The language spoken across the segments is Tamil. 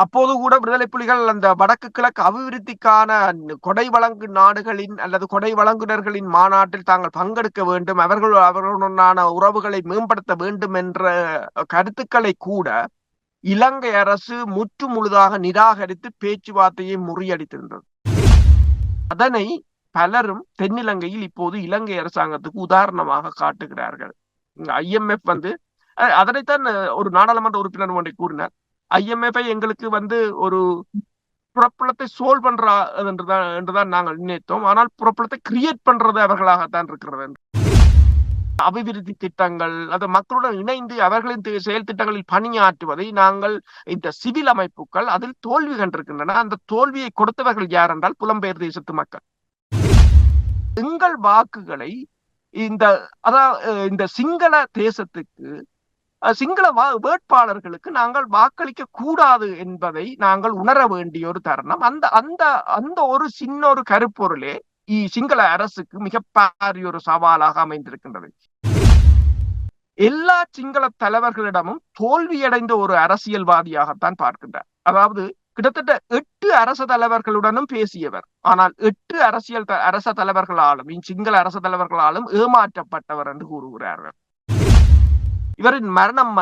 அப்போது கூட விடுதலை புலிகள் அந்த வடக்கு கிழக்கு அபிவிருத்திக்கான கொடை வழங்கு நாடுகளின் அல்லது கொடை வழங்குனர்களின் மாநாட்டில் தாங்கள் பங்கெடுக்க வேண்டும், அவர்களுடனான உறவுகளை மேம்படுத்த வேண்டும் என்ற கருத்துக்களை கூட இலங்கை அரசு முற்று முழுதாக நிராகரித்து பேச்சுவார்த்தையை முறியடித்திருந்தது. அதனை பலரும் தென்னிலங்கையில் இப்போது இலங்கை அரசாங்கத்துக்கு உதாரணமாக காட்டுகிறார்கள். IMF அதனைத்தான் ஒரு நாடாளுமன்ற உறுப்பினர் ஒன்றை கூறினார். IMF எங்களுக்கு ஒரு புறப்பலத்தை சோல்வ் பண்றா என்றுதான் நாங்கள் நினைத்தோம், ஆனால் புறப்பலத்தை கிரியேட் பண்றது அவர்களாகத்தான் இருக்கிறது. அபிவிருத்தி திட்டங்கள் அது மக்களுடன் இணைந்து அவர்களின் செயல் திட்டங்களில் பணியாற்றுவதை நாங்கள் இந்த சிவில் அமைப்புகள் அதில் தோல்வி கண்டிருக்கின்றன. அந்த தோல்வியை கொடுத்தவர்கள் யார் என்றால் புலம்பெயர் தேசத்து மக்கள். எங்கள் வாக்குகளை இந்த சிங்கள தேசத்துக்கு, சிங்கள வேட்பாளர்களுக்கு நாங்கள் வாக்களிக்க கூடாது என்பதை நாங்கள் உணர வேண்டிய ஒரு தருணம். அந்த ஒரு சின்ன ஒரு கருப்பொருளே சிங்கள அரசுக்கு மிக பாரிய ஒரு சவாலாக அமைந்திருக்கின்றது. எல்லா சிங்கள தலைவர்களிடமும் தோல்வியடைந்த ஒரு அரசியல்வாதியாகத்தான் பார்க்கின்றார். அதாவது கிட்டத்தட்ட 8 அரச தலைவர்களுடனும் பேசியவர், ஆனால் 8 அரச தலைவர்களாலும் சிங்கள அரச தலைவர்களாலும் ஏமாற்றப்பட்டவர் என்று கூறுகிறார்கள். இவரின் மரணம்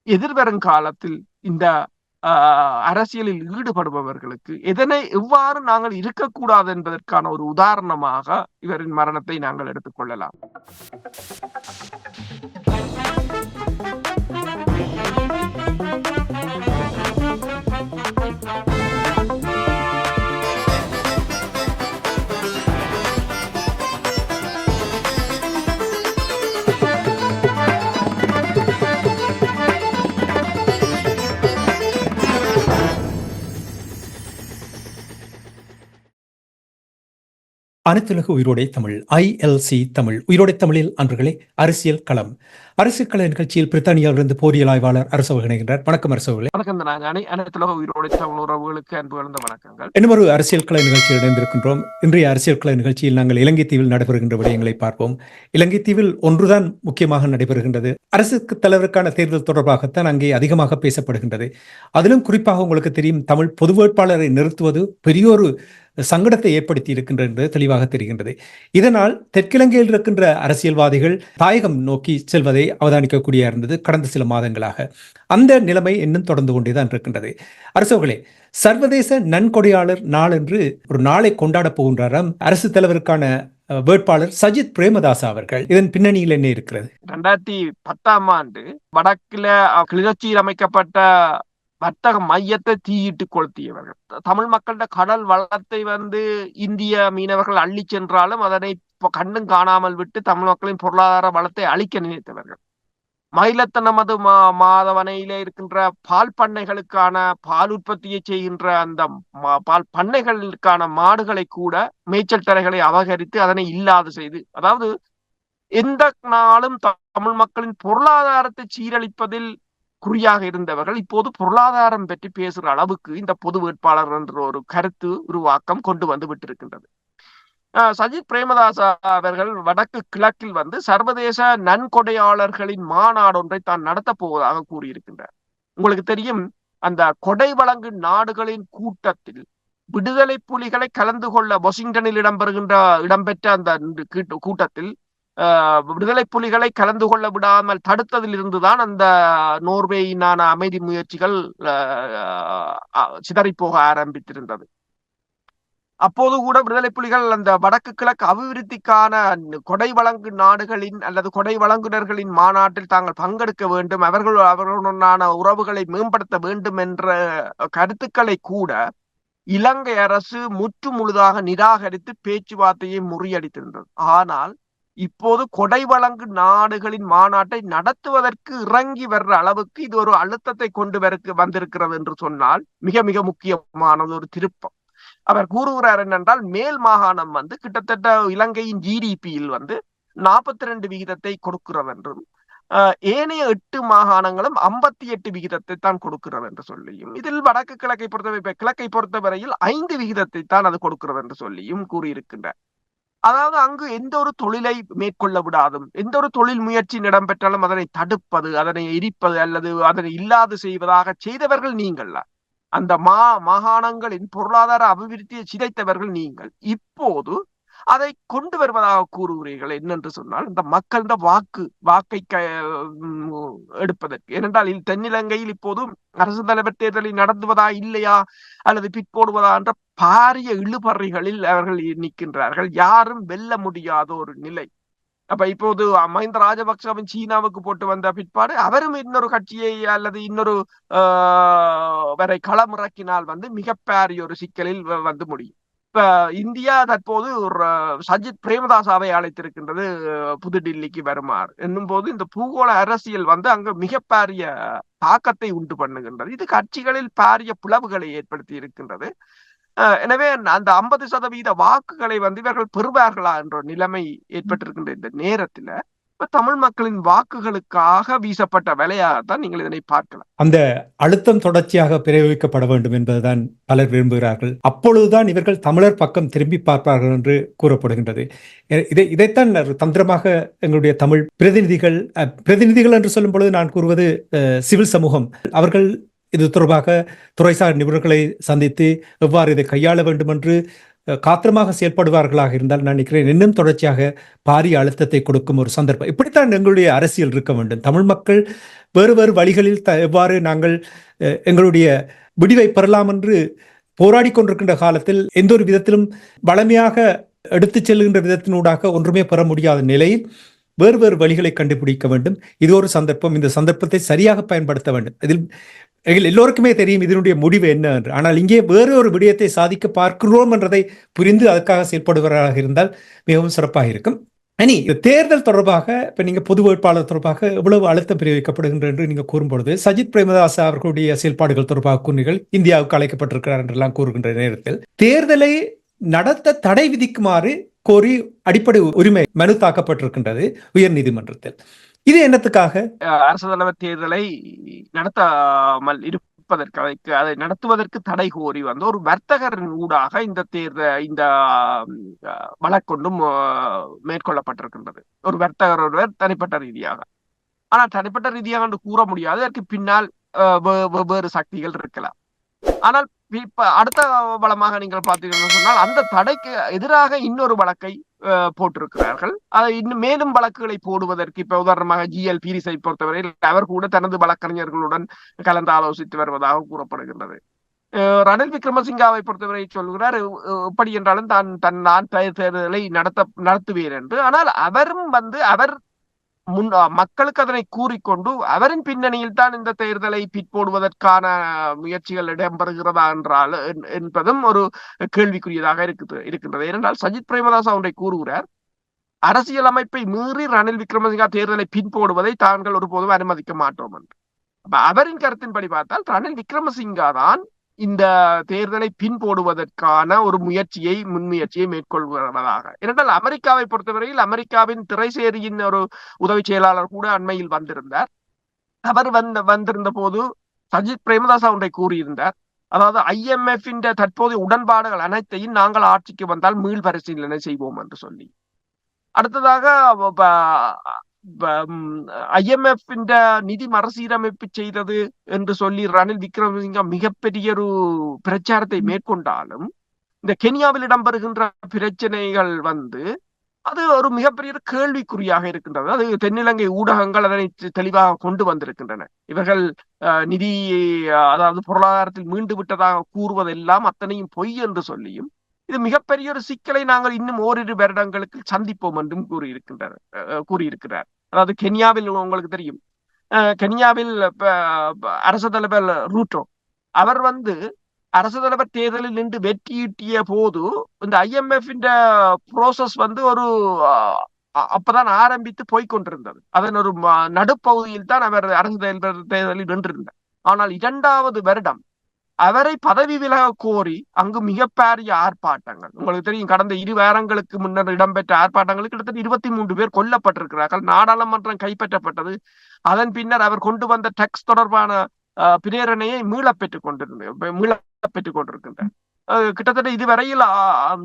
எதிர்வரும் காலத்தில் இந்த அரசியலில் ஈடுபடுபவர்களுக்கு எவ்வாறு நாங்கள் இருக்கக்கூடாது என்பதற்கான ஒரு உதாரணமாக இவரின் மரணத்தை நாங்கள் எடுத்துக்கொள்ளலாம். அனைத்துலக உயிரோடை தமிழ் ILC தமிழ் உயிரோடை தமிழில் அன்பர்களே, அரசியல் களம் நிகழ்ச்சியில் பிரித்தானியாவிலிருந்து போரியல் ஆய்வாளர் அரசு இணைகின்றார். வணக்கம் அரசு. வணக்கம். அனைத்துலக உயிரோடை தமிழ் உறவுகளுக்கு அன்பு கலந்த வணக்கங்கள். இன்னும் ஒரு அரசியல் கள நிகழ்ச்சியில் இணைந்திருக்கின்றோம். இன்றைய அரசியல் கள நிகழ்ச்சியில் நாங்கள் இலங்கை தீவில் நடைபெறுகின்ற விடயங்களை பார்ப்போம். இலங்கை தீவில் ஒன்றுதான் முக்கியமாக நடைபெறுகின்றது. அரசு தலைவருக்கான தேர்தல் தொடர்பாகத்தான் அங்கே அதிகமாக பேசப்படுகின்றது. அதிலும் குறிப்பாக உங்களுக்கு தெரியும், தமிழ் பொது வேட்பாளரை நிறுத்துவது பெரியோரு சங்கடத்தை ஏற்படுத்தி இருக்கின்றது என்று தெளிவாக தெரிகின்றது. இதனால் தெற்கிலங்கையில் இருக்கின்ற அரசியல்வாதிகள் தாயகம் நோக்கி செல்வதை அவதானிக்கக்கூடிய இருந்தது கடந்த சில மாதங்களாக. அந்த நிலைமை இன்னும் தொடர்ந்து கொண்டேதான் இருக்கின்றது. அரசர்களே, சர்வதேச நன்கொடையாளர் நாள் என்று ஒரு நாளை கொண்டாட போகின்றாராம் அரசு தலைவருக்கான வேட்பாளர் சஜித் பிரேமதாச அவர்கள். இதன் பின்னணியில் என்ன இருக்கிறது? 2010 வடக்கில கிளிநொச்சியில் அமைக்கப்பட்ட வர்த்தக மையத்தை தீயிட்டு கொளுத்தியவர்கள். தமிழ் மக்களோட கடல் வளத்தை இந்திய மீனவர்கள் அள்ளி சென்றாலும் அதனை கண்டும் காணாமல் விட்டு தமிழ் மக்களின் பொருளாதார வளத்தை அழிக்க நினைத்தவர்கள். மயிலத்தனமது மாதவனையிலே இருக்கின்ற பால் பண்ணைகளுக்கான பால் உற்பத்தியை செய்கின்ற அந்த பால் பண்ணைகளுக்கான மாடுகளை கூட மேய்ச்சல் தரைகளை அபகரித்து அதனை இல்லாது செய்து, அதாவது எந்த நாளும் தமிழ் மக்களின் பொருளாதாரத்தை சீரழிப்பதில் குறியாக இருந்தவர்கள் இப்போது பொருளாதாரம் பற்றி பேசுகிற அளவுக்கு இந்த பொது வேட்பாளர் என்ற ஒரு கருத்து உருவாக்கம் கொண்டு விட்டிருக்கின்றது. சஜித் பிரேமதாச அவர்கள் வடக்கு கிழக்கில் சர்வதேச நன்கொடையாளர்களின் மாநாடு ஒன்றை தான் நடத்த போவதாக கூறியிருக்கின்றார். உங்களுக்கு தெரியும், அந்த கொடை வழங்கு நாடுகளின் கூட்டத்தில் விடுதலை புலிகளை கலந்து கொள்ள வாஷிங்டனில் இடம்பெற்ற அந்த கூட்டத்தில் விடுதலை புலிகளை கலந்து கொள்ள விடாமல் தடுத்ததில் இருந்துதான் அந்த நோர்வேயினான அமைதி முயற்சிகள் சிதறிப்போக ஆரம்பித்திருந்தது. அப்போது கூட விடுதலை புலிகள் அந்த வடக்கு கிழக்கு அபிவிருத்திக்கான கொடை வழங்கு நாடுகளின் அல்லது கொடை வழங்குனர்களின் மாநாட்டில் தாங்கள் பங்கெடுக்க வேண்டும், அவர்களுடனான உறவுகளை மேம்படுத்த வேண்டும் என்ற கருத்துக்களை கூட இலங்கை அரசு முற்று முழுதாக நிராகரித்து பேச்சுவார்த்தையை முறியடித்திருந்தது. ஆனால் இப்போது கொடை வழங்கு நாடுகளின் மாநாட்டை நடத்துவதற்கு இறங்கி வர்ற அளவுக்கு இது ஒரு அழுத்தத்தை கொண்டு வந்திருக்கிறது என்று சொன்னால் மிக மிக முக்கியமானது ஒரு திருப்பம். அவர் கூறுகிறார் என்னென்றால், மேல் மாகாணம் கிட்டத்தட்ட இலங்கையின் GDPயில் 42% கொடுக்கிறது என்றும், ஏனைய 8 மாகாணங்களும் 58% தான் கொடுக்கிறது என்று சொல்லியும், இதில் வடக்கு கிழக்கை பொறுத்தவரையில் 5% தான் அது கொடுக்கிறது என்று சொல்லியும் கூறியிருக்கின்றார். அதாவது அங்கு எந்த ஒரு தொழிலை மேற்கொள்ள விடாதும், எந்த ஒரு தொழில் முயற்சி இடம்பெற்றாலும் அதனை தடுப்பது, அதனை எரிப்பது அல்லது அதனை இல்லாது செய்வதாக செய்தவர்கள் நீங்கள். அந்த மாகாணங்களின் பொருளாதார அபிவிருத்தியை சிதைத்தவர்கள் நீங்கள். இப்போது அதை கொண்டு வருவதாக கூறுகிறீர்கள். என்னென்று சொன்னால் இந்த மக்களிட வாக்கை எடுப்பதற்கு. ஏனென்றால் தென்னிலங்கையில் இப்போது அரசு தலைவர் தேர்தலில் நடத்துவதா இல்லையா அல்லது பிற்போடுவதா என்ற பாரிய இழுபறிகளில் அவர்கள் நிற்கின்றார்கள். யாரும் வெல்ல முடியாத ஒரு நிலை. அப்ப இப்போது மஹிந்த ராஜபக்சவின் சீனாவுக்கு போட்டு வந்த பிற்பாடு அவரும் இன்னொரு கட்சியை அல்லது இன்னொரு வரை களமிறக்கினால் மிகப்பெரிய ஒரு சிக்கலில் வந்து முடியும். இப்ப இந்தியா தற்போது ஒரு சஜித் பிரேமதாசாவை அழைத்திருக்கின்றது புதுடில்லிக்கு வருமாறு என்னும் போது இந்த பூகோள அரசியல் அங்க மிகப்பெரிய தாக்கத்தை உண்டு பண்ணுகின்றது. இது கட்சிகளில் பாரிய பிளவுகளை ஏற்படுத்தி இருக்கின்றது. எனவே அந்த 50% வாக்குகளை இவர்கள் பெறுவார்களா என்ற நிலைமை ஏற்பட்டிருக்கின்ற இந்த நேரத்துல தமிழ் மக்களின் வாக்குகளுக்காக வீசப்பட்ட வேலையாகத்தான் நீங்கள் இதனை பார்க்கலாம். அந்த அழுத்தம் தொடர்ச்சியாக பிரயோகிக்கப்பட வேண்டும் என்பதுதான் பலர் விரும்புகிறார்கள். அப்பொழுதுதான் இவர்கள் தமிழர் பக்கம் திரும்பி பார்ப்பார்கள் என்று கூறப்படுகின்றது. இதைத்தான் தந்திரமாக எங்களுடைய தமிழ் பிரதிநிதிகள் என்று சொல்லும் பொழுது நான் கூறுவது சிவில் சமூகம் அவர்கள் இது தொடர்பாக துறைசார் நிபுணர்களை சந்தித்து எவ்வாறு இதை கையாள வேண்டும் என்று காத்திரமாக செயல்படுவார்களாக இருந்தால் நான் நினைக்கிறேன் இன்னும் தொடர்ச்சியாக பாரிய அழுத்தத்தை கொடுக்கும் ஒரு சந்தர்ப்பம். இப்படித்தான் எங்களுடைய அரசியல் இருக்க வேண்டும். தமிழ் மக்கள் வேறு வேறு வழிகளில் எவ்வாறு நாங்கள் எங்களுடைய விடிவை பெறலாம் என்று போராடி கொண்டிருக்கின்ற காலத்தில் எந்த ஒரு விதத்திலும் வளமையாக எடுத்துச் செல்கின்ற விதத்தினூடாக ஒன்றுமே பெற முடியாத நிலையில் வேறு வேறு வழிகளை கண்டுபிடிக்க வேண்டும். இது ஒரு சந்தர்ப்பம். இந்த சந்தர்ப்பத்தை சரியாக பயன்படுத்த வேண்டும். இதில் எல்லோருக்குமே தெரியும் இதனுடைய முடிவு என்ன என்று. ஆனால் இங்கே வேறு ஒரு விடயத்தை சாதிக்க பார்க்கிறோம் என்றதை புரிந்து அதுக்காக செயல்படுவதாக இருந்தால் மிகவும் சிறப்பாக இருக்கும். இனி தேர்தல் தொடர்பாக இப்ப நீங்க பொது வேட்பாளர் தொடர்பாக எவ்வளவு அழுத்தம் பிரயோகிக்கப்படுகின்ற என்று நீங்க கூறும்பொழுது சஜித் பிரேமதாச அவர்களுடைய செயல்பாடுகள் தொடர்பாக கூறுகள் இந்தியாவுக்கு அழைக்கப்பட்டிருக்கிறார் என்றெல்லாம் கூறுகின்ற நேரத்தில் தேர்தலை நடத்த தடை விதிக்குமாறு கோரி அடிப்படை உரிமை மனு தாக்கப்பட்டிருக்கின்றது உயர் நீதிமன்றத்தில். இது என்னத்துக்காக? அரசு தலைவர் தேர்தலை நடத்தாமல் இருப்பதற்கு அதை நடத்துவதற்கு தடை கோரி ஒரு வர்த்தகரின் ஊடாக இந்த வழக்கொண்டும் மேற்கொள்ளப்பட்டிருக்கின்றது. ஒரு வர்த்தகர் ஒருவர் தனிப்பட்ட ரீதியாக. ஆனால் தனிப்பட்ட ரீதியாக என்று கூற முடியாது. அதற்கு பின்னால் வெவ்வேறு சக்திகள் இருக்கலாம். ஆனால் இப்ப அடுத்த வளமாக நீங்கள் பார்த்தீங்கன்னு சொன்னால் அந்த தடைக்கு எதிராக இன்னொரு வழக்கை போட்டிருக்கிறார்கள். அதை இன்னும் மேலும் வழக்குகளை போடுவதற்கு இப்ப உதாரணமாக ஜிஎல் பீரிஸை பொறுத்தவரையில் அவர் கூட தனது வழக்கறிஞர்களுடன் கலந்து ஆலோசித்து வருவதாக கூறப்படுகின்றது. ரணில் விக்ரமசிங்காவை பொறுத்தவரை சொல்கிறார் எப்படி என்றாலும் நான் தேர்தலை நடத்துவேன் என்று. ஆனால் அவரும் அவர் மக்களுக்கு அதனை கூறிக்கொண்டு அவரின் பின்னணியில் தான் இந்த தேர்தலை பிற்போடுவதற்கான முயற்சிகள் இடம்பெறுகிறதா என்றால் என்பதும் ஒரு கேள்விக்குரியதாக இருக்கின்றது. ஏனென்றால் சஜித் பிரேமதாசா ஒன்றை கூறுகிறார், அரசியலமைப்பை மீறி ரணில் விக்ரமசிங்கா தேர்தலை பின்போடுவதை தாங்கள் ஒருபோதும் அனுமதிக்க மாட்டோம் என்று. அவரின் கருத்தின்படி பார்த்தால் ரணில் விக்ரமசிங்கா தான் இந்த தேர்தலை பின்போடுவதற்கான ஒரு முன்முயற்சியை மேற்கொள்வதாக. ஏனென்றால் அமெரிக்காவை பொறுத்தவரையில் அமெரிக்காவின் திரைசேரியின் ஒரு உதவி செயலாளர் கூட அண்மையில் வந்திருந்தார். அவர் வந்திருந்த போது சஜித் பிரேமதாசா ஒன்றை கூறியிருந்தார். அதாவது IMF தற்போதைய உடன்பாடுகள் அனைத்தையும் நாங்கள் ஆட்சிக்கு வந்தால் மீள் பரிசீலனை செய்வோம் என்று சொல்லி. அடுத்ததாக IMF நிதி மறுசீரமைப்பு செய்தது என்று சொல்லி ரணில் விக்ரமசிங்கா மிகப்பெரிய ஒரு பிரச்சாரத்தை மேற்கொண்டாலும் இந்த கென்யாவில் இடம்பெறுகின்ற பிரச்சனைகள் அது ஒரு மிகப்பெரிய கேள்விக்குறியாக இருக்கின்றது. அது தென்னிலங்கை ஊடகங்கள் அதனை தெளிவாக கொண்டு வந்திருக்கின்றன. இவர்கள் நிதி அதாவது பொருளாதாரத்தில் மீண்டு விட்டதாக கூறுவதெல்லாம் அத்தனையும் பொய் என்று சொல்லியும் இது மிகப்பெரிய ஒரு சிக்கலை நாங்கள் இன்னும் ஓரிரு வருடங்களுக்கு சந்திப்போம் என்றும் கூறியிருக்கிறார். அதாவது கென்யாவில் உங்களுக்கு தெரியும், கென்யாவில் அரசு தலைவர் ரூட்டோ அவர் அரசு தலைவர் தேர்தலில் நின்று வெற்றியீட்டிய போது இந்த IMF ப்ரோசஸ் ஒரு அப்பதான் ஆரம்பித்து போய்கொண்டிருந்தது. அதன் ஒரு நடுப்பகுதியில் தான் அவர் அரசு தலைவர் தேர்தலில் நின்றிருந்தார். ஆனால் 2வது வருடம் அவரை பதவி விலக கோரி அங்கு மிகப்பெரிய ஆர்ப்பாட்டங்கள், உங்களுக்கு தெரியும், கடந்த 2 வாரங்களுக்கு முன்னர் இடம்பெற்ற ஆர்ப்பாட்டங்களுக்கு கிட்டத்தட்ட 23 பேர் கொல்லப்பட்டிருக்கிறார்கள். நாடாளுமன்றம் கைப்பற்றப்பட்டது. அதன் பின்னர் அவர் கொண்டு வந்த டேக்ஸ் தொடர்பான பிரேரணையை மீளப்பெற்றுக் கொண்டிருக்கின்றார். கிட்டத்தட்ட இதுவரையில்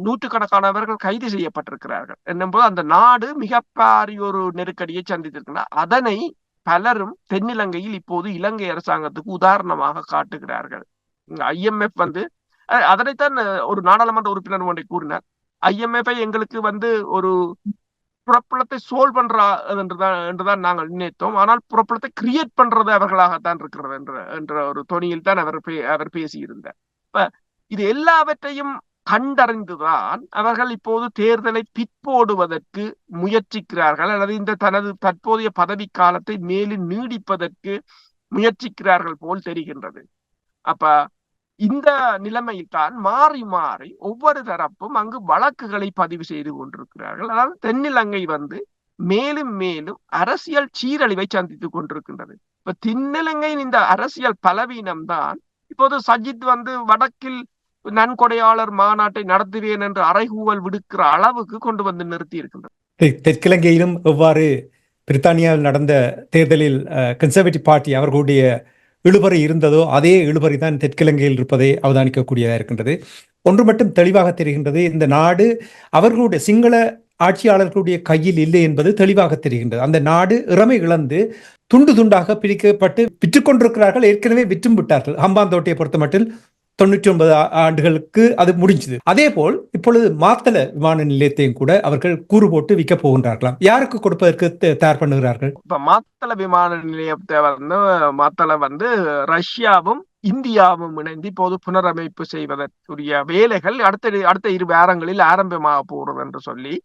நூற்றுக்கணக்கானவர்கள் கைது செய்யப்பட்டிருக்கிறார்கள் என்னும்போது அந்த நாடு மிக பாரிய ஒரு நெருக்கடியை சந்தித்திருக்கிறார். அதனை பலரும் தென்னிலங்கையில் இப்போது இலங்கை அரசாங்கத்துக்கு உதாரணமாக காட்டுகிறார்கள். IMF வந்து அதனைத்தான் ஒரு நாடாளுமன்ற உறுப்பினர் ஒன்றை கூறினார். IMF எங்களுக்கு வந்து ஒரு புறப்படத்தை சோல்வ் பண்றா என்றுதான் நாங்கள் நினைத்தோம். ஆனால் புறப்படத்தை கிரியேட் பண்றது அவர்களாகத்தான் இருக்கிறது என்ற ஒரு தொனியில் தான் அவர் பேசியிருந்தார். இது எல்லாவற்றையும் கண்டறிந்துதான் அவர்கள் இப்போது தேர்தலை பிற்போடுவதற்கு முயற்சிக்கிறார்கள், அல்லது இந்த தனது தற்போதைய பதவி காலத்தை மேலும் நீடிப்பதற்கு முயற்சிக்கிறார்கள் போல் தெரிகின்றது. அப்ப இந்த நிலைமையில் தான் மாறி மாறி ஒவ்வொரு தரப்பும் அங்கு வழக்குகளை பதிவு செய்து கொண்டிருக்கிறார்கள். அதாவது தென்னிலங்கை வந்து மேலும் மேலும் அரசியல் சீரழிவை சந்தித்துக் கொண்டிருக்கின்றது. இப்ப தென்னிலங்கையின் இந்த அரசியல் பலவீனம் தான் இப்போது சஜித் வந்து வடக்கில் நன்கொடையாளர் மாநாட்டை நடத்துவேன் என்று அறைகூவல் விடுக்கிற அளவுக்கு கொண்டு வந்து நிறுத்தி இருக்கின்றது. தெற்கிலங்கையிலும் எவ்வாறு பிரித்தானியாவில் நடந்த தேர்தலில் கன்சர்வேட்டிவ் பார்ட்டி அவர்களுடைய இழுபறி இருந்ததோ அதே இழுபறி தான் தெற்கிலங்கையில் இருப்பதை அவதானிக்கக்கூடியதாக இருக்கின்றது. ஒன்று மட்டும் தெளிவாக தெரிகின்றது, இந்த நாடு அவர்களுடைய சிங்கள ஆட்சியாளர்களுடைய கையில் இல்லை என்பது தெளிவாக தெரிகின்றது. அந்த நாடு இறமை இழந்து துண்டு துண்டாக பிரிக்கப்பட்டு விற்றுக் கொண்டிருக்கிறார்கள். ஏற்கனவே விற்றும் விட்டார்கள். ஹம்பாந்தோட்டையை பொறுத்த மட்டும் 99 ஆண்டுகளுக்கு அது முடிஞ்சது. அதே போல் இப்பொழுது மாத்தள விமான நிலையத்தையும் கூட அவர்கள் கூறு போட்டு விற்க போகின்றார்களாம். யாருக்கு கொடுப்பதற்கு தயார் பண்ணுகிறார்கள்? இப்ப மாத்தள விமான நிலையத்தை மாத்தள ரஷ்யாவும் இந்தியாவும் இணைந்து இப்போது புனரமைப்பு செய்வதற்குரிய வேலைகள் அடுத்த 2 வாரங்களில் ஆரம்பமாக போகிறது என்று சொல்லி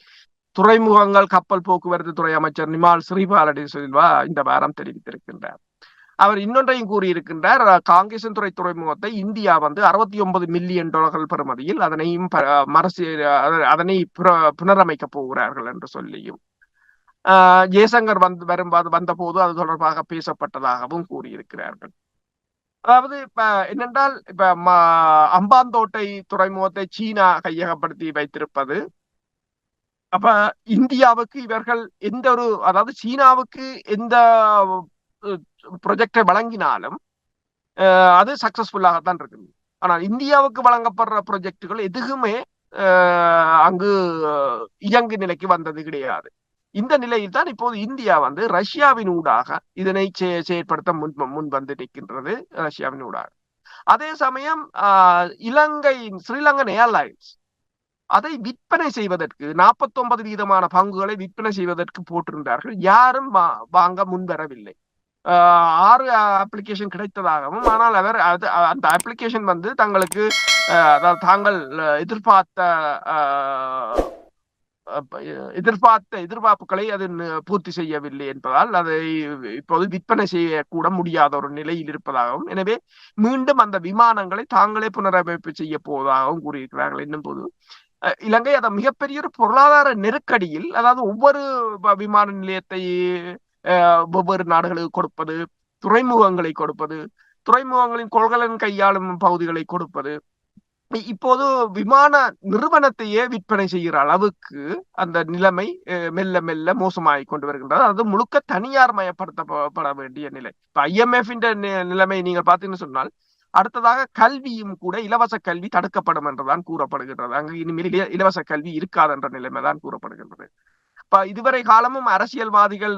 துறைமுகங்கள் கப்பல் போக்குவரத்து துறை அமைச்சர் நிமால் ஸ்ரீபாலடி சில்வா இந்த வாரம் தெரிவித்திருக்கின்றார். அவர் இன்னொன்றையும் கூறியிருக்கின்றார், காங்கேசன் துறை துறைமுகத்தை இந்தியா 69 மில்லியன் டாலர்கள் பெறுமதியில் அதனை புனரமைக்க போகிறார்கள் என்று சொல்லியும் ஜெய்சங்கர் வந்தபோது அது தொடர்பாக பேசப்பட்டதாகவும் கூறியிருக்கிறார்கள். அதாவது இப்ப என்னென்றால் இப்ப அம்பாந்தோட்டை துறைமுகத்தை சீனா கையகப்படுத்தி வைத்திருப்பது, அப்ப இந்தியாவுக்கு இவர்கள் அதாவது சீனாவுக்கு எந்த ப்ரொஜெக்டை வழங்கினாலும் அது சக்சஸ்ஃபுல்லாகத்தான் இருக்குது. ஆனால் இந்தியாவுக்கு வழங்கப்படுற ப்ரொஜெக்டுகள் எதுவுமே அங்கு இயங்கு நிலைக்கு வந்தது கிடையாது. இந்த நிலையில் தான் இப்போது இந்தியா ரஷ்யாவின் ஊடாக இதனை செயற்படுத்த முன் வந்து நிற்கின்றது. ரஷ்யாவின் ஊடாக அதே சமயம் ஸ்ரீலங்கன் ஏர்லைன்ஸ் அதை விற்பனை செய்வதற்கு 49% பங்குகளை விற்பனை செய்வதற்கு போட்டிருந்தார்கள். யாரும் வாங்க முன்வரவில்லை. 6 அப்ளிகேஷன் கிடைத்ததாகவும், ஆனால் அந்த அப்ளிகேஷன் தங்களுக்கு தாங்கள் எதிர்பார்ப்புகளை அது பூர்த்தி செய்யவில்லை என்பதால் அதை இப்போது விற்பனை செய்யக்கூட முடியாத ஒரு நிலையில் இருப்பதாகவும், எனவே மீண்டும் அந்த விமானங்களை தாங்களே புனரமைப்பு செய்ய போவதாகவும் கூறியிருக்கிறார்கள். என்னும் போது இலங்கை அதை மிகப்பெரிய ஒரு பொருளாதார நெருக்கடியில், அதாவது ஒவ்வொரு விமான நிலையத்தை வெவ்வேறு நாடுகளுக்கு கொடுப்பது, துறைமுகங்களை கொடுப்பது, துறைமுகங்களின் கொள்கலன் கையாளும் பகுதிகளை கொடுப்பது, இப்போது விமான நிறுவனத்தையே விற்பனை செய்கிற அளவுக்கு அந்த நிலைமை மெல்ல மெல்ல மோசமாகி கொண்டு வருகின்றது. அது முழுக்க தனியார் மயப்படுத்தப்பட வேண்டிய நிலை. இப்ப IMF நிலைமை நீங்கள் பார்த்தீங்கன்னு சொன்னால், அடுத்ததாக கல்வியும் கூட இலவச கல்வி தடுக்கப்படும் என்றுதான் கூறப்படுகின்றது. அங்கு இனிமேல் இலவச கல்வி இருக்காது என்ற நிலைமை தான் கூறப்படுகின்றது. இதுவரை காலமும் அரசியல்வாதிகள்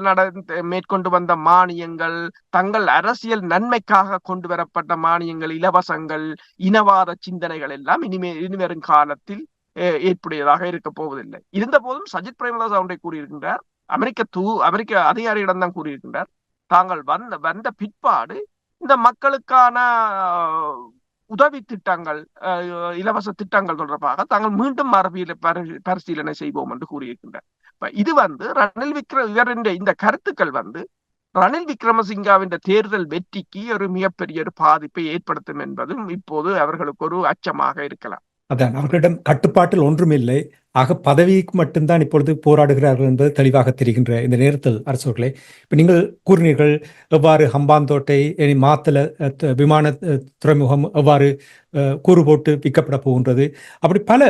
மேற்கொண்டு வந்த மானியங்கள், தங்கள் அரசியல் நன்மைக்காக கொண்டு வரப்பட்ட மானியங்கள், இலவசங்கள், இனவாத சிந்தனைகள் எல்லாம் இனிவரும் காலத்தில் ஏற்புடையதாக இருக்க போவதில்லை. இருந்த போதும் சஜித் பிரேமதாஸ் ஒன்றை கூறியிருக்கின்றார், அமெரிக்க அதிகாரியிடம் தான் கூறியிருக்கின்றார், தாங்கள் வந்த பிற்பாடு இந்த மக்களுக்கான உதவி திட்டங்கள், இலவச திட்டங்கள் தொடர்பாக தாங்கள் மீண்டும் பரிசீலனை செய்வோம் என்று கூறியிருக்கின்றார். இது இந்த கருத்துக்கள் ரணில் விக்ரமசிங்காவின் தேர்தல் வெற்றிக்கு ஒரு மிகப்பெரிய ஒரு பாதிப்பை ஏற்படுத்தும் என்பதும் இப்போது அவர்களுக்கு ஒரு அச்சமாக இருக்கலாம். அதான், அவர்களிடம் கட்டுப்பாட்டில் ஒன்றுமில்லை, ஆக பதவிக்கு மட்டும்தான் இப்பொழுது போராடுகிறார்கள் என்பது தெளிவாக தெரிகின்ற இந்த நேரத்தில் அரசர்களே, இப்போ நீங்கள் கூறினீர்கள் எவ்வாறு ஹம்பாந்தோட்டை மாத்தள விமான துறைமுகம் எவ்வாறு கூறு போட்டு விற்கப்பட போகின்றது, அப்படி பல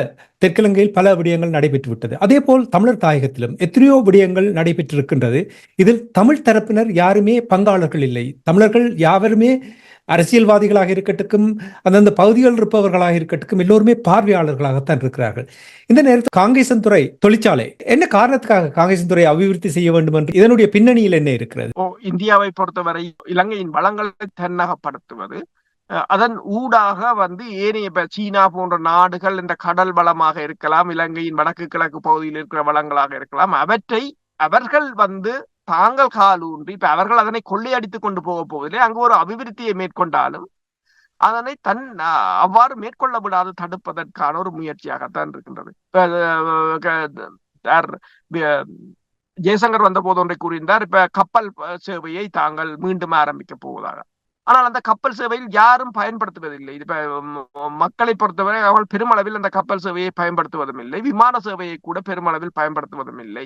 தெற்கிலங்கையில் பல விடயங்கள் நடைபெற்று விட்டது. அதே போல் தமிழர் தாயகத்திலும் எத்தனையோ விடயங்கள் நடைபெற்றிருக்கின்றது. இதில் தமிழ் தரப்பினர் யாருமே பங்காளர்கள் இல்லை. தமிழர்கள் யாவருமே அரசியல்வாதிகளாக இருக்கட்டும், அந்தந்த பகுதிகளில் இருப்பவர்களாக இருக்கட்டும், எல்லோருமே பார்வையாளர்களாகத்தான் இருக்கிறார்கள். இந்த நேரத்தில் காங்கேசன்துறை தொழிற்சாலை என்ன காரணத்துக்காக காங்கேசன்துறை அபிவிருத்தி செய்ய வேண்டும் என்று இதனுடைய பின்னணியில் என்ன இருக்கிறது? இந்தியாவை பொறுத்தவரை இலங்கையின் வளங்களை தன்னகப்படுத்துவது, அதன் ஊடாக ஏனைய சீனா போன்ற நாடுகள் இந்த கடல் வளமாக இருக்கலாம், இலங்கையின் வடக்கு கிழக்கு பகுதியில் இருக்கிற வளங்களாக இருக்கலாம், அவற்றை அவர்கள் தாங்கள் காலூன்றி இப்ப அவர்கள் அதனை கொள்ளையடித்துக் கொண்டு போக போவதில்லை. அங்கு ஒரு அபிவிருத்தியை மேற்கொண்டாலும் அதனை அவ்வாறு மேற்கொள்ள விடாது தடுப்பதற்கான ஒரு முயற்சியாகத்தான் இருக்கின்றது. ஜெய்சங்கர் வந்த போது ஒன்றை கூறியிருந்தார், இப்ப கப்பல் சேவையை தாங்கள் மீண்டும் ஆரம்பிக்க போவதாக. ஆனால் அந்த கப்பல் சேவையில் யாரும் பயன்படுத்துவதில்லை. இப்ப மக்களை பொறுத்தவரை அவர்கள் பெருமளவில் அந்த கப்பல் சேவையை பயன்படுத்துவதும் இல்லை, விமான சேவையை கூட பெருமளவில் பயன்படுத்துவதும் இல்லை.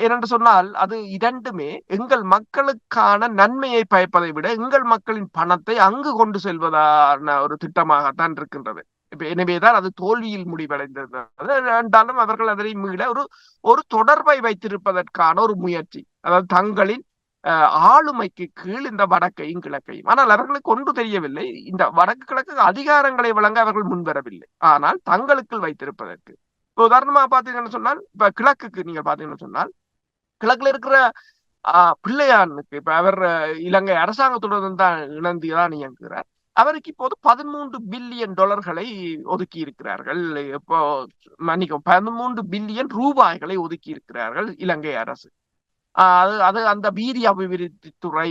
ஏனென்று சொன்னால் அது இரண்டுமே எங்கள் மக்களுக்கான நன்மையை பயப்பதை விட எங்கள் மக்களின் பணத்தை அங்கு கொண்டு செல்வதான ஒரு திட்டமாகத்தான் இருக்கின்றது. எனவேதான் அது தோல்வியில் முடிவடைந்தது. என்றாலும் அவர்கள் அதனை மீள ஒரு தொடர்பை வைத்திருப்பதற்கான ஒரு முயற்சி, அதாவது தங்களின் ஆளுமைக்கு கீழ் இந்த வடக்கையும் கிழக்கையும். ஆனால் அவர்களுக்கு ஒன்று தெரியவில்லை, இந்த வடக்கு கிழக்கு அதிகாரங்களை வழங்க அவர்கள் முன்வரவில்லை, ஆனால் தங்களுக்குள் வைத்திருப்பதற்கு. உதாரணமா பாத்தீங்கன்னு சொன்னால், இப்ப கிழக்குக்கு நீங்க பாத்தீங்கன்னு சொன்னால், கிழக்குல இருக்கிற பிள்ளையானுக்கு இப்ப அவர் இலங்கை அரசாங்கத்துடன் தான் இணைந்துதான் இயங்குகிறார். அவருக்கு இப்போது 13 பில்லியன் டாலர்களை ஒதுக்கி இருக்கிறார்கள். இப்போ மன்னிக்கும் 13 பில்லியன் ரூபாய்களை ஒதுக்கி இருக்கிறார்கள் இலங்கை அரசு. அது அந்த வீரிய அபிவிருத்தி துறை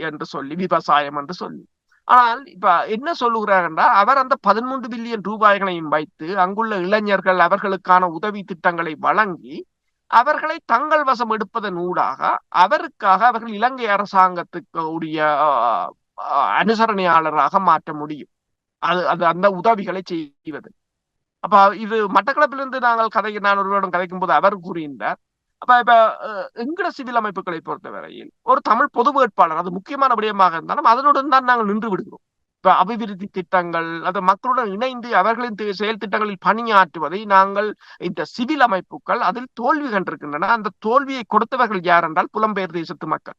என்று சொல்லி, விவசாயம் என்று சொல்லி. ஆனால் இப்ப என்ன சொல்லுகிறாருன்னா, அவர் அந்த 13 பில்லியன் ரூபாய்களையும் வைத்து அங்குள்ள இளைஞர்கள் அவர்களுக்கான உதவி திட்டங்களை வழங்கி அவர்களை தங்கள் வசம் எடுப்பதன் ஊடாக அவருக்காக அவர்கள் இலங்கை அரசாங்கத்துக்கு உரிய அனுசரணையாளராக மாற்ற முடியும். அது அந்த உதவிகளை செய்வது. அப்ப இது மட்டக்களப்பிலிருந்து நான் ஒருவரிடம் கதைக்கும் போது அவர் கூறியிருந்தார், இப்ப எங்கட சிவில் அமைப்புகளை பொறுத்தவரையில் ஒரு தமிழ் பொது வேட்பாளர் அது முக்கியமான விடயமாக இருந்தாலும் அதனுடன் தான் நாங்கள் நின்று விடுகிறோம். இப்ப அபிவிருத்தி திட்டங்கள் அது மக்களுடன் இணைந்து அவர்களின் செயல் திட்டங்களில் பணியாற்றுவதை நாங்கள் இந்த சிவில் அமைப்புகள் அதில் தோல்வி கண்டிருக்கின்றன. அந்த தோல்வியை கொடுத்தவர்கள் யார் என்றால் புலம்பெயர் தேசத்து மக்கள்.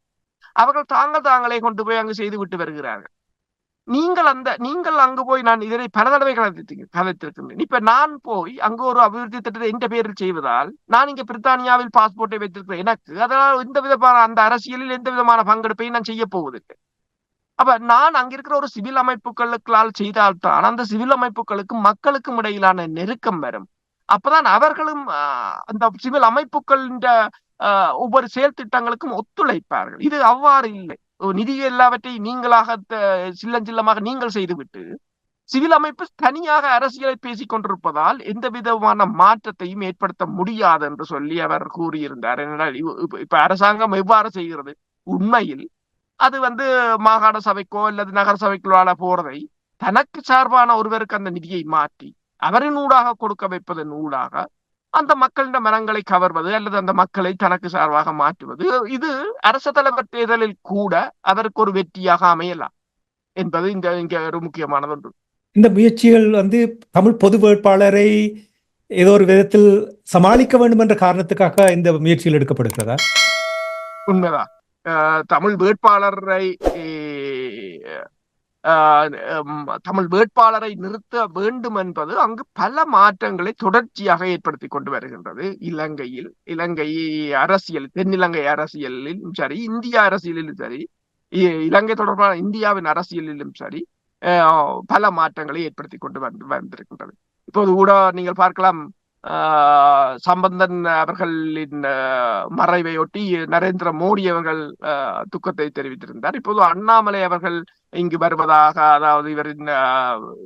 அவர்கள் தாங்களே கொண்டு போய் அங்கு செய்து விட்டு வருகிறார்கள். நீங்கள் அங்கு போய், நான் இதனை பல தடவை கதைத்திருக்கின்றேன். இப்ப நான் போய் அங்கு ஒரு அபிவிருத்தி திட்டத்தை எந்த பேரில் செய்வதால், நான் இங்க பிரித்தானியாவில் பாஸ்போர்ட்டை வைத்திருக்கிறேன், எனக்கு அதனால் எந்த விதமான அந்த அரசியலில் எந்த விதமான பங்கெடுப்பையும் நான் செய்ய போவதில்லை. அப்ப நான் அங்கிருக்கிற ஒரு சிவில் அமைப்புகளுக்களால் செய்தால்தான் அந்த சிவில் அமைப்புகளுக்கும் மக்களுக்கும் இடையிலான நெருக்கம் வரும். அப்பதான் அவர்களும் அந்த சிவில் அமைப்புகளின் ஒவ்வொரு செயல் திட்டங்களுக்கும் ஒத்துழைப்பார்கள். இது அவ்வாறு இல்லை. நிதி எல்லாவற்றையும் நீங்களாக சில்லமாக நீங்கள் செய்துவிட்டு சிவில் அமைப்பு தனியாக அரசியலை பேசிக் கொண்டிருப்பதால் எந்த விதமான மாற்றத்தையும் ஏற்படுத்த முடியாது என்று சொல்லி அவர் கூறியிருந்தார். என்றால் இப்ப அரசாங்கம் எவ்வாறு செய்கிறது, உண்மையில் அது மாகாண சபைக்கோ அல்லது நகர சபைக்குள்ளால போறதை தனக்கு சார்பான ஒருவருக்கு அந்த நிதியை மாற்றி அவரின் ஊடாக கொடுக்க வைப்பதன் ஊடாக அந்த மக்களின் மனங்களை கவர்வது அல்லது அந்த மக்களை தனக்கு சார்பாக மாற்றுவது, இது அரச தலைவர் தேர்தலில் கூட அதற்கு ஒரு வெற்றியாக அமையலாம் என்பது இங்க ஒரு முக்கியமானது ஒன்று. இந்த முயற்சிகள் தமிழ் பொது வேட்பாளரை ஏதோ ஒரு விதத்தில் சமாளிக்க வேண்டும் என்ற காரணத்துக்காக இந்த முயற்சிகள் எடுக்கப்படுகிறதா? உண்மைதான். தமிழ் வேட்பாளரை நிறுத்த வேண்டும் என்பது அங்கு பல மாற்றங்களை தொடர்ச்சியாக ஏற்படுத்தி கொண்டு வருகின்றது. இலங்கை அரசியல், தென்னிலங்கை அரசியலிலும் சரி, இந்திய அரசியலிலும் சரி, இலங்கை தொடர்பான இந்தியாவின் அரசியலிலும் சரி, பல மாற்றங்களை ஏற்படுத்தி கொண்டு வந்திருக்கின்றது. இப்போது கூட நீங்கள் பார்க்கலாம், சம்பந்தன் அவர்களின் மறைவையொட்டி நரேந்திர மோடி அவர்கள் துக்கத்தை தெரிவித்திருந்தார். இப்போது அண்ணாமலை அவர்கள் இங்கு வருவதாக, அதாவது இவரின்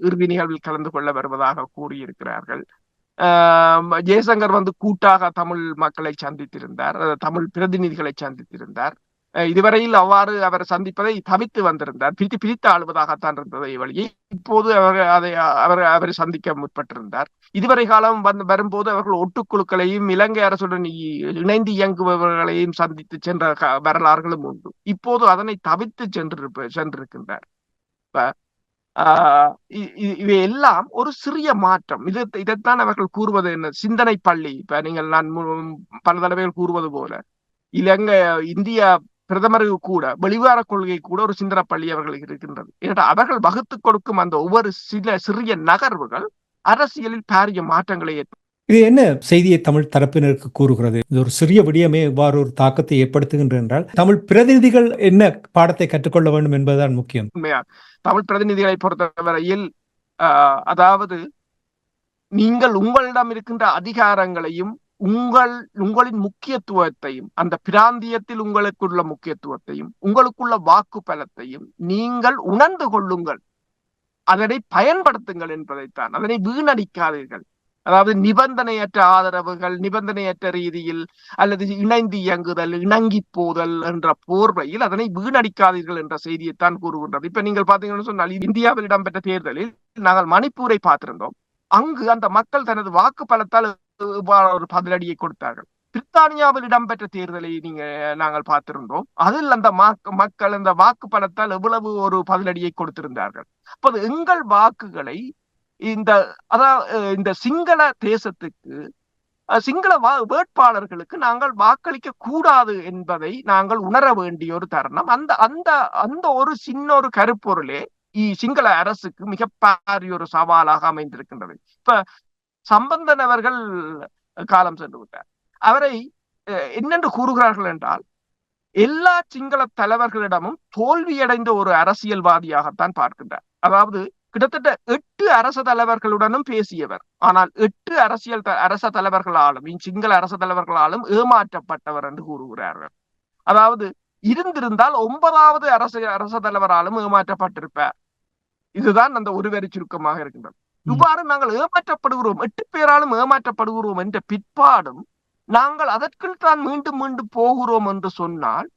இறுதி நிகழ்வில் கலந்து கொள்ள வருவதாக கூறியிருக்கிறார்கள். ஜெய்சங்கர் கூட்டாக தமிழ் மக்களை சந்தித்திருந்தார், தமிழ் பிரதிநிதிகளை சந்தித்திருந்தார். இதுவரையில் அவ்வாறு அவர் சந்திப்பதை தவித்து வந்திருந்தார். பிரித்து ஆளுவதாகத்தான் இருந்ததை வழியை இப்போது அவர் சந்திக்க முற்பட்டிருந்தார். இதுவரை காலம் வரும்போது அவர்கள் ஒட்டுக்குழுக்களையும் இலங்கை அரசுடன் இணைந்து இயங்குபவர்களையும் சந்தித்து சென்ற வரலாறுகளும் உண்டு. இப்போது அதனை தவித்து சென்றிருக்கின்றார். இவை எல்லாம் ஒரு சிறிய மாற்றம். இதைத்தான் அவர்கள் கூறுவது என்ன, சிந்தனை பள்ளி. இப்ப நீங்கள் நான் பல தடவைகள் கூறுவது போல இலங்கை இந்திய பிரதமருக்கு கூட வெளிவார கொள்கை கூட ஒரு சிந்தனை பள்ளி அவர்களுக்கு இருக்கின்றது. ஏன்னா அவர்கள் வகுத்துக் கொடுக்கும் அந்த ஒவ்வொரு சிறிய நகர்வுகள் அரசியலில் பாரிய மாற்றங்களை இது என்ன செய்தியை தமிழ் தரப்பினருக்கு கூறுகிறது? இது ஒரு சிறிய விடயமே இவ்வாறு ஒரு தாக்கத்தை ஏற்படுத்துகின்ற என்றால் தமிழ் பிரதிநிதிகள் என்ன பாடத்தை கற்றுக்கொள்ள வேண்டும் என்பதுதான் முக்கியம். உண்மையா தமிழ் பிரதிநிதிகளை பொறுத்தவரையில் அதாவது நீங்கள் உங்களிடம் இருக்கின்ற அதிகாரங்களையும் உங்களின் முக்கியத்துவத்தையும், அந்த பிராந்தியத்தில் உங்களுக்குள்ள முக்கியத்துவத்தையும், உங்களுக்குள்ள வாக்கு பலத்தையும் நீங்கள் உணர்ந்து கொள்ளுங்கள், அதனை பயன்படுத்துங்கள் என்பதைத்தான். அதனை வீணடிக்காதீர்கள். அதாவது நிபந்தனையற்ற ஆதரவுகள், நிபந்தனையற்ற ரீதியில் அல்லது இணைந்து இயங்குதல், இணங்கி போதல் என்ற போர்வையில் அதனை வீணடிக்காதீர்கள் என்ற செய்தியைத்தான் கூறுகின்றது. இப்ப நீங்கள் பாத்தீங்கன்னு சொன்னால் இந்தியாவில் இடம்பெற்ற தேர்தலில் நாங்கள் மணிப்பூரை பார்த்திருந்தோம். அங்கு அந்த மக்கள் தனது வாக்கு பலத்தால் ஒரு பதிலடியை கொடுத்தார்கள். பிரித்தானியாவில் இடம்பெற்ற தேர்தலை நாங்கள் பார்த்திருந்தோம். அதில் அந்த மக்கள் அந்த வாக்கு பலத்தால் எவ்வளவு ஒரு பதிலடியை கொடுத்திருந்தார்கள். அப்போது எங்கள் வாக்குகளை இந்த சிங்கள தேசத்துக்கு, சிங்கள வேட்பாளர்களுக்கு நாங்கள் வாக்களிக்க கூடாது என்பதை நாங்கள் உணர வேண்டிய ஒரு தருணம். அந்த அந்த அந்த ஒரு சின்ன ஒரு கருப்பொருளே சிங்கள அரசுக்கு மிக பாரிய ஒரு சவாலாக அமைந்திருக்கின்றது. இப்ப சம்பந்தன் அவர்கள் காலம் சென்று விட்டார். அவரை என்னென்று கூறுகிறார்கள் என்றால், எல்லா சிங்கள தலைவர்களிடமும் தோல்வியடைந்த ஒரு அரசியல்வாதியாகத்தான் பார்க்கின்றார். அதாவது கிட்டத்தட்ட 8 அரச தலைவர்களுடனும் பேசியவர், ஆனால் 8 அரச தலைவர்களாலும் சிங்கள அரச தலைவர்களாலும் ஏமாற்றப்பட்டவர் என்று கூறுகிறார்கள். அதாவது இருந்திருந்தால் 9வது அரச தலைவராலும் ஏமாற்றப்பட்டிருப்பார். இதுதான் அந்த ஒரு வரி சுருக்கமாக இருக்கின்றது. இவ்வாறு நாங்கள் ஏமாற்றப்படுகிறோம், 8 பேராலும் ஏமாற்றப்படுகிறோம் என்ற பிற்பாடும் நாங்கள் அதற்குள் தான் மீண்டும் மீண்டும் போகிறோம் என்று சொன்னால்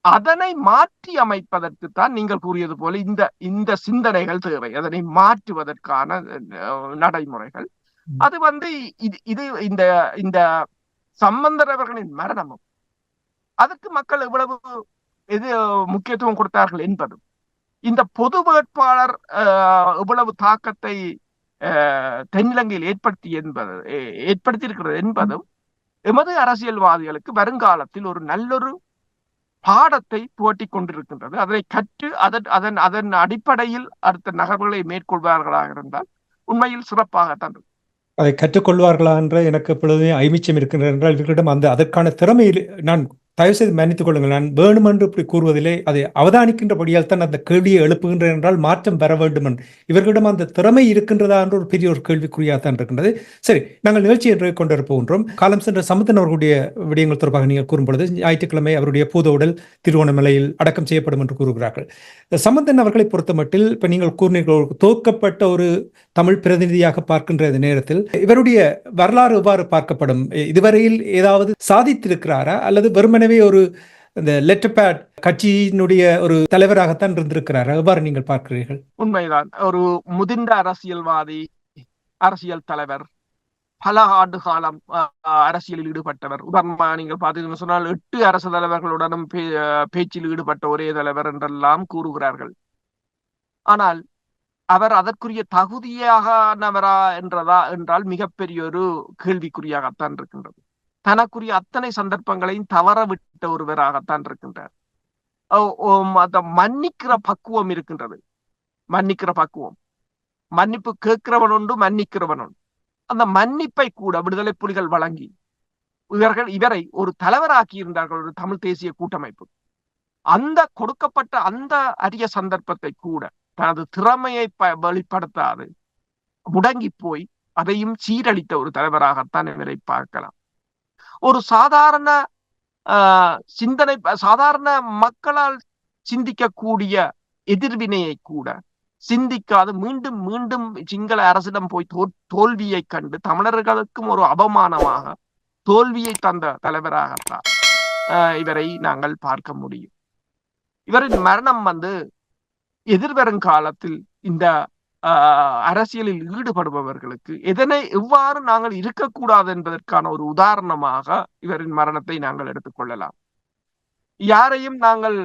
அதனை மாற்றி அமைப்பதற்குத்தான் நீங்கள் கூறியது போல இந்த சிந்தனைகள் தேவை. அதனை மாற்றுவதற்கான நடைமுறைகள். அது இது இந்த சம்பந்தர் அவர்களின் மரணமும் அதுக்கு மக்கள் எவ்வளவு முக்கியத்துவம் கொடுத்தார்கள் என்பதும், இந்த பொது வேட்பாளர் எவ்வளவு தாக்கத்தை தென்னிலங்கையில் ஏற்படுத்தியிருக்கிறது என்பதும் எமது அரசியல்வாதிகளுக்கு வருங்காலத்தில் ஒரு நல்லொரு பாடத்தை புகட்டி கொண்டிருக்கின்றது. அதனை கற்று அதன் அடிப்படையில் அடுத்த நகர்வுகளை மேற்கொள்வார்களாக இருந்தால் உண்மையில் சிறப்பாகத்தான் இருக்கும். அதை கற்றுக்கொள்வார்களா என்ற எனக்கு எப்பொழுதுமே ஐமிச்சம் இருக்கின்றது என்றால் இவர்களிடம் அதற்கான திறமையில் நான் தயவு செய்து மன்னித்துக் கொள்ளுங்கள், நான் வேணுமென்று இப்படி கூறுவதிலே அதை அவதானிக்கின்றபடியால் தான் அந்த கேள்வியை எழுப்புகின்றேன் என்றால் மாற்றம் பெற வேண்டும் என்று இவர்களிடம் அந்த திறமை இருக்கின்றதா என்ற ஒரு பெரிய ஒரு கேள்விக்குறியாகத்தான் இருக்கின்றது. சரி, நாங்கள் நிகழ்ச்சியை கொண்டிருப்போன்றோம். காலம் சென்ற சம்பந்தன் அவர்களுடைய விடயங்கள் தொடர்பாக நீங்கள் கூறும்பொழுது ஞாயிற்றுக்கிழமை அவருடைய பூத உடல் திருவோணமலையில் அடக்கம் செய்யப்படும் என்று கூறுகிறார்கள். சம்பந்தன் அவர்களை பொறுத்தமட்டில் இப்ப நீங்கள் கூறினீர்கள், தோற்கப்பட்ட ஒரு தமிழ் பிரதிநிதியாக பார்க்கின்ற நேரத்தில் இவருடைய வரலாறு எவ்வாறு பார்க்கப்படும்? இதுவரையில் ஏதாவது சாதித்திருக்கிறாரா அல்லது வெறுமனவே ஒரு இந்த லெட்டர் பேட் கட்சியினுடைய ஒரு தலைவராகத்தான் இருந்திருக்கிறார்? எவ்வாறு நீங்கள் பார்க்கிறீர்கள்? உண்மைதான். ஒரு முதிர்ந்த அரசியல்வாதி, அரசியல் தலைவர், பல ஆண்டு காலம் அரசியலில் ஈடுபட்டவர். உதாரணமாக நீங்கள் பார்த்தீங்கன்னு சொன்னால் 8 அரசு தலைவர்களுடனும் பேச்சில் ஈடுபட்ட ஒரே தலைவர் என்றெல்லாம் கூறுகிறார்கள். ஆனால் அவர் அதற்குரிய தகுதியானவரா என்றால் மிகப்பெரிய ஒரு கேள்விக்குறியாகத்தான் இருக்கின்றது. தனக்குரிய அத்தனை சந்தர்ப்பங்களையும் தவற விட்ட ஒருவராகத்தான் இருக்கின்றார். அந்த மன்னிக்கிற பக்குவம் இருக்கின்றது. மன்னிக்கிற பக்குவம், மன்னிப்பு கேட்கிறவன் உண்டு, மன்னிக்கிறவன் உண்டு. அந்த மன்னிப்பை கூட விடுதலை புலிகள் வழங்கி இவரை ஒரு தலைவராக்கி இருந்தார்கள் ஒரு தமிழ் தேசிய கூட்டமைப்பு. அந்த கொடுக்கப்பட்ட அந்த அரிய சந்தர்ப்பத்தை கூட தனது திறமையை வெளிப்படுத்தாது முடங்கி போய் அதையும் சீரழித்த ஒரு தலைவராகத்தான் இவரை பார்க்கலாம். ஒரு சாதாரண சிந்தனை, சாதாரண மக்களால் சிந்திக்கக்கூடிய எதிர்வினையை கூட சிந்திக்காது மீண்டும் மீண்டும் சிங்கள அரசிடம் போய் தோல்வியை கண்டு தமிழர்களுக்கும் ஒரு அவமானமாக தோல்வியை தந்த தலைவராகத்தான் இவரை நாங்கள் பார்க்க முடியும். இவரின் மரணம் எதிர்வரும் காலத்தில் இந்த அரசியலில் ஈடுபடுபவர்களுக்கு எவ்வாறு நாங்கள் இருக்கக்கூடாது என்பதற்கான ஒரு உதாரணமாக இவரின் மரணத்தை நாங்கள் எடுத்துக்கொள்ளலாம். யாரையும் நாங்கள்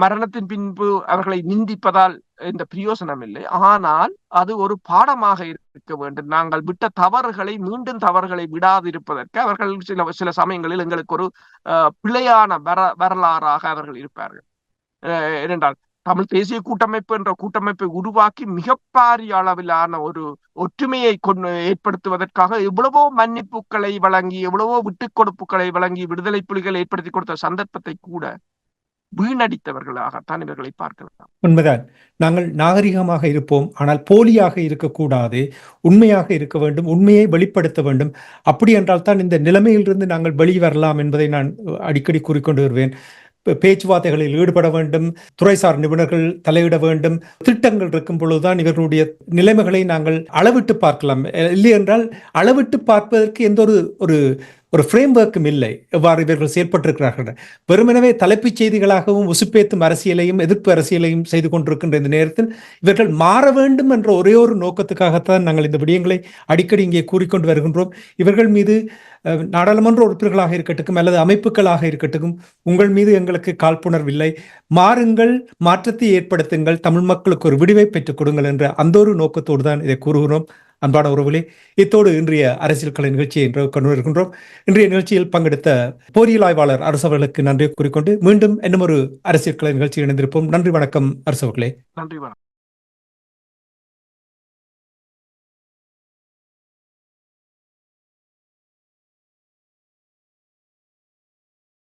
மரணத்தின் பின்பு அவர்களை நிந்திப்பதால் இந்த பிரயோசனம் இல்லை. ஆனால் அது ஒரு பாடமாக இருக்க வேண்டும். நாங்கள் விட்ட தவறுகளை மீண்டும் தவறுகளை விடாதிருப்பதற்கு அவர்கள் சில சில சமயங்களில் எங்களுக்கு ஒரு பிழையான வரலாறாக அவர்கள் இருப்பார்கள். ஏனென்றால் தமிழ் தேசிய கூட்டமைப்பு என்ற கூட்டமைப்பை உருவாக்கி மிக பாரிய அளவிலான ஒரு ஒற்றுமையை ஏற்படுத்துவதற்காக எவ்வளவோ மன்னிப்புகளை வழங்கி எவ்வளவோ விட்டுக் கொடுப்புகளை வழங்கி விடுதலை புலிகள் ஏற்படுத்தி கொடுத்த சந்தர்ப்பத்தை கூட வீணடித்தவர்களாகத்தான் இவர்களை பார்க்கலாம். உண்மைதான். நாங்கள் நாகரிகமாக இருப்போம், ஆனால் போலியாக இருக்கக்கூடாது, உண்மையாக இருக்க வேண்டும், உண்மையை வெளிப்படுத்த வேண்டும். அப்படி என்றால் தான் இந்த நிலைமையிலிருந்து நாங்கள் வெளிவரலாம் என்பதை நான் அடிக்கடி கூறிக்கொண்டு வருவேன். பேச்சுவார்த்தைகளில் ஈடுபட வேண்டும், துறைசார் நிபுணர்கள் தலையிட வேண்டும். திட்டங்கள் இருக்கும் பொழுதுதான் இவர்களுடைய நிலைமைகளை நாங்கள் அளவிட்டு பார்க்கலாம். இல்லை என்றால் அளவிட்டு பார்ப்பதற்கு எந்த ஒரு ஒரு ஃப்ரேம் ஒர்க்கும் இல்லை. எவ்வாறு இவர்கள் செயல்பட்டிருக்கிறார்கள் வெறுமெனவே தலைப்புச் செய்திகளாகவும் உசுப்பேத்தும் அரசியலையும் எதிர்ப்பு அரசியலையும் செய்து கொண்டிருக்கின்ற இந்த நேரத்தில் இவர்கள் மாற வேண்டும் என்ற ஒரே ஒரு நோக்கத்துக்காகத்தான் நாங்கள் இந்த விடயங்களை அடிக்கடி இங்கே கூறிக்கொண்டு வருகின்றோம். இவர்கள் மீது நாடாளுமன்ற உறுப்பினர்களாக இருக்கட்டும் அல்லது அமைப்புகளாக இருக்கட்டும், உங்கள் மீது எங்களுக்கு காழ்ப்புணர்வில்லை, மாறுங்கள், மாற்றத்தை ஏற்படுத்துங்கள், தமிழ் மக்களுக்கு ஒரு விடிவை பெற்றுக் கொடுங்கள் என்ற அந்த ஒரு நோக்கத்தோடு தான் இதை கூறுகிறோம். அன்பான உறவுகளே, இத்தோடு இன்றைய அரசியல் கலை நிகழ்ச்சியை கொண்டு வருகின்றோம். இன்றைய நிகழ்ச்சியில் பங்கெடுத்த போரியல் ஆய்வாளர் அரசு அவர்களுக்கு நன்றி கூறிக்கொண்டு மீண்டும் இன்னும் ஒரு அரசியல் கலை நிகழ்ச்சியில் இணைந்திருப்போம். நன்றி, வணக்கம் அரசு அவர்களே. நன்றி, வணக்கம்.